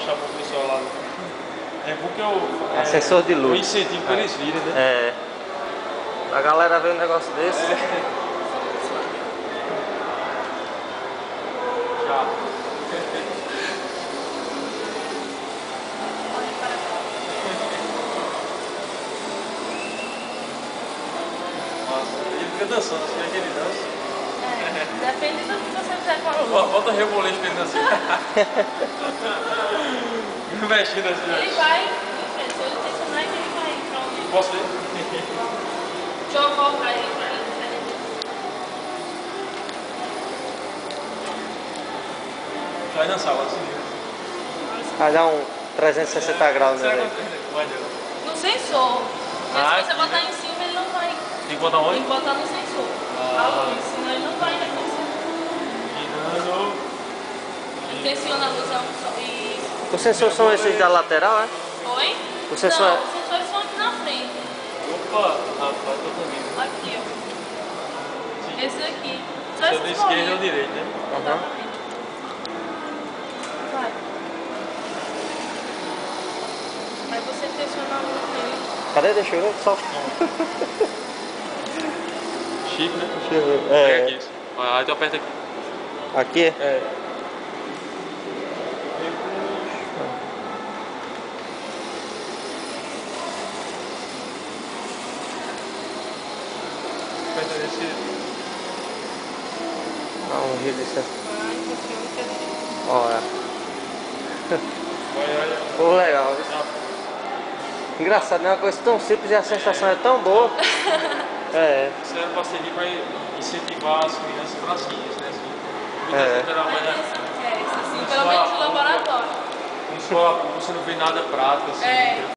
mostrar pro pessoal lá. É porque eu... Assessor de luz. Eu incentivo pra eles virem, né? É. A galera vê um negócio desse. Já. Nossa, ele fica dançando, assim, é que ele dança. Depende do que você fizer com a luz. Bota rebolete pra ele dançar. Mexendo assim. Ele vai, enfim, se ele tensionar, ele vai pra onde. Posso ver? Deixa eu voltar ele pra ele. Vai dançar lá, assim. Vai dar um 360 graus Será nele. que vai dar? No sensor. Porque Ah, se você aqui. botar em cima, ele não vai. Tem que botar onde? Tem que botar no sensor. A luz, senão ele não vai reconhecer. Girando. Tensiona a luz, é um só. E... Os sensores são esses da lateral, é? Oi? O sensor não, é- os sensores são aqui na frente. Opa, rapaz, tô comigo. Aqui, ó. Esse aqui. Só Seu esses da esquerda ou bolinhos. direita, né? Exatamente. Vai. Aí você tensiona a luz nele. Cadê? Deixa eu ver. Só. Chique, né? Deixa eu ver. Pega É. aqui. Aí tu aperta aqui. Aqui? É. Aperta esse. Ah, um rio desse. Vai, funciona que é. Olha. Olha. Pô, legal. Engraçado, né? Uma coisa tão simples e a sensação é tão boa. É. Isso era pra servir pra incentivar as crianças pra ciência, né? Assim. É. É, isso assim, pelo menos no laboratório. Em escola pública você não vê nada prático assim. É.